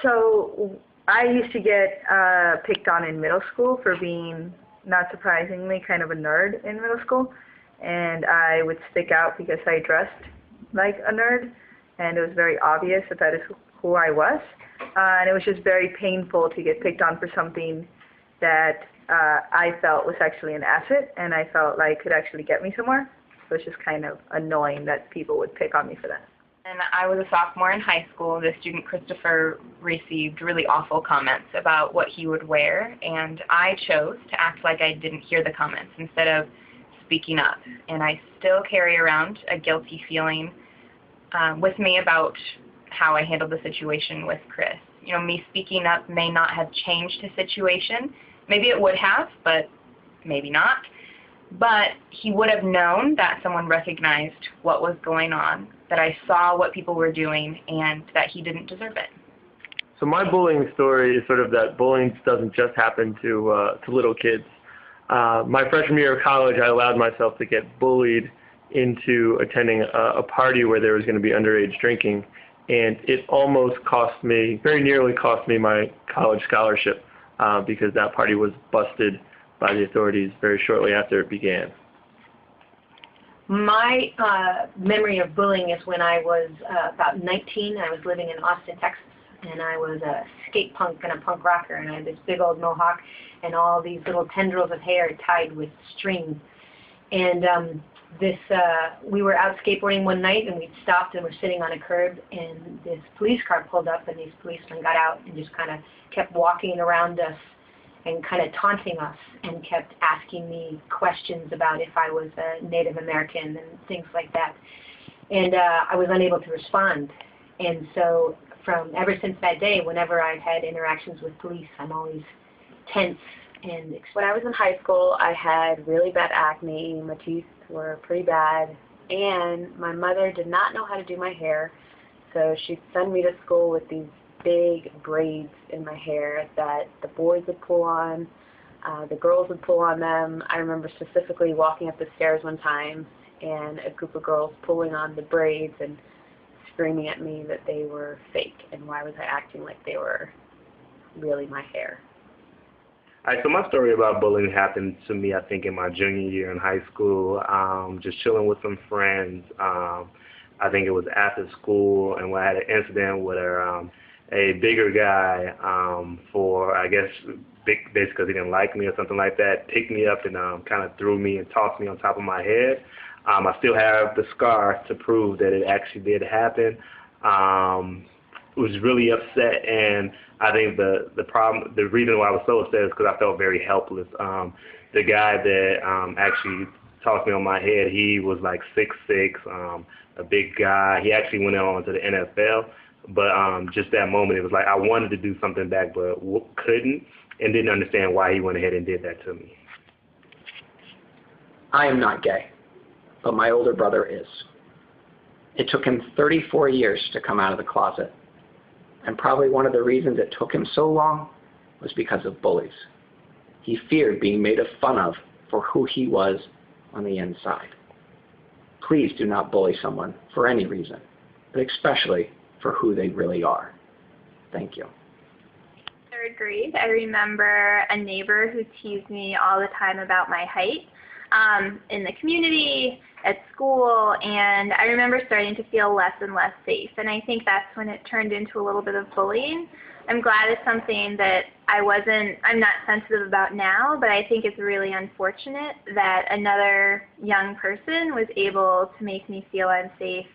So I used to get picked on in middle school for being, not surprisingly, kind of a nerd in middle school. And I would stick out because I dressed like a nerd, and it was very obvious that that is who I was. And it was just very painful to get picked on for something that I felt was actually an asset, and I felt like could actually get me somewhere. So it's just kind of annoying that people would pick on me for that. And I was a sophomore in high school. The student Christopher received really awful comments about what he would wear, and I chose to act like I didn't hear the comments instead of speaking up. And I still carry around a guilty feeling with me about how I handled the situation with Chris. You know, me speaking up may not have changed the situation. Maybe it would have, but maybe not. But he would have known that someone recognized what was going on, that I saw what people were doing, and that he didn't deserve it. So my bullying story is sort of that bullying doesn't just happen to little kids. My freshman year of college, I allowed myself to get bullied into attending a party where there was going to be underage drinking, and it almost cost me, very nearly cost me my college scholarship because that party was busted by the authorities very shortly after it began. My memory of bullying is when I was about 19. I was living in Austin, Texas, and I was a skate punk and a punk rocker, and I had this big old mohawk and all these little tendrils of hair tied with string. And we were out skateboarding one night, and we'd stopped and were sitting on a curb, and this police car pulled up, and these policemen got out and just kind of kept walking around us and kind of taunting us, and kept asking me questions about if I was a Native American and things like that. And I was unable to respond. And so ever since that day, whenever I've had interactions with police, I'm always tense. And when I was in high school, I had really bad acne. My teeth were pretty bad, and my mother did not know how to do my hair, so she'd send me to school with these big braids in my hair that the boys would pull on, the girls would pull on them. I remember specifically walking up the stairs one time and a group of girls pulling on the braids and screaming at me that they were fake, and why was I acting like they were really my hair. All right, so my story about bullying happened to me, I think, in my junior year in high school, just chilling with some friends. I think it was after school, and we had an incident where a bigger guy, for, I guess, basically because he didn't like me or something like that, picked me up and kind of threw me and tossed me on top of my head. I still have the scar to prove that it actually did happen. Was really upset, and I think the reason why I was so upset is because I felt very helpless. The guy that actually tossed me on my head, he was like 6'6", a big guy. He actually went on to the NFL, but just that moment, it was like I wanted to do something back, but couldn't, and didn't understand why he went ahead and did that to me. I am not gay, but my older brother is. It took him 34 years to come out of the closet. And probably one of the reasons it took him so long was because of bullies. He feared being made fun of for who he was on the inside. Please do not bully someone for any reason, but especially for who they really are. Thank you. Third grade, I remember a neighbor who teased me all the time about my height in the community, at school, and I remember starting to feel less and less safe, and I think that's when it turned into a little bit of bullying. I'm glad it's something that I'm not sensitive about now, but I think it's really unfortunate that another young person was able to make me feel unsafe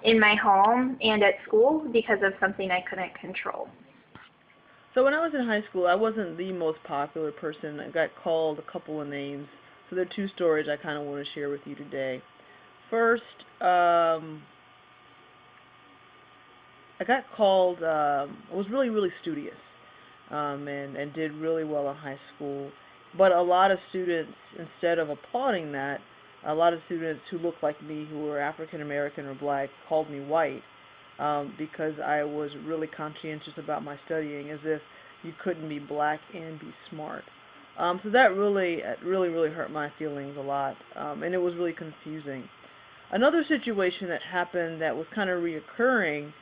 in my home and at school because of something I couldn't control. So when I was in high school, I wasn't the most popular person. I got called a couple of names. So there are two stories I kind of want to share with you today. First, I got called, I was really studious and did really well in high school. But a lot of students, instead of applauding that, a lot of students who looked like me, who were African American or black, called me white because I was really conscientious about my studying, as if you couldn't be black and be smart. So that really hurt my feelings a lot, and it was really confusing. Another situation that happened that was kind of reoccurring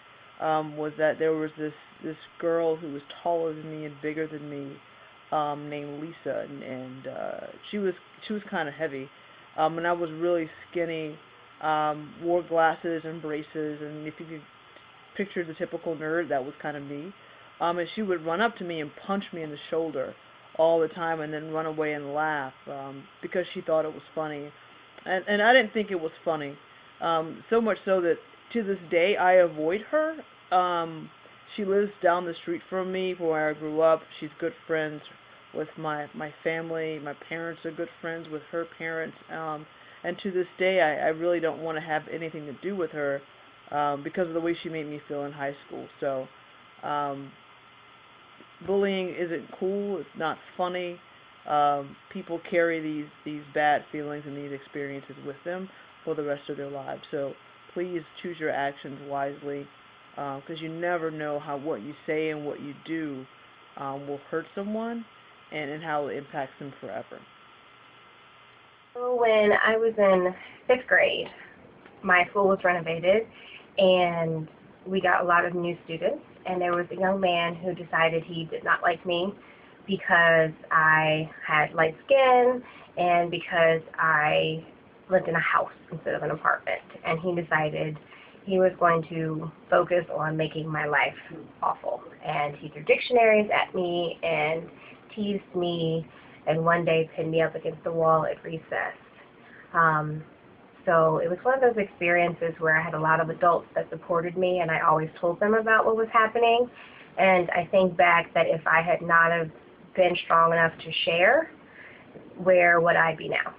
was that there was this girl who was taller than me and bigger than me, named Lisa, and she was kind of heavy, and I was really skinny, wore glasses and braces, and if you could picture the typical nerd, that was kind of me. And she would run up to me and punch me in the shoulder all the time, and then run away and laugh because she thought it was funny, and I didn't think it was funny. So much so that to this day I avoid her. She lives down the street from me where I grew up. She's good friends with my family. My parents are good friends with her parents. And to this day, I really don't want to have anything to do with her because of the way she made me feel in high school. So bullying isn't cool. It's not funny. People carry these bad feelings and these experiences with them for the rest of their lives. So please choose your actions wisely, because you never know how what you say and what you do will hurt someone and how it impacts them forever. So when I was in 5th grade, my school was renovated and we got a lot of new students, and there was a young man who decided he did not like me because I had light skin and because I lived in a house instead of an apartment, and he decided he was going to focus on making my life awful. And he threw dictionaries at me and teased me, and one day pinned me up against the wall at recess. So it was one of those experiences where I had a lot of adults that supported me, and I always told them about what was happening. And I think back that if I had not have been strong enough to share, where would I be now?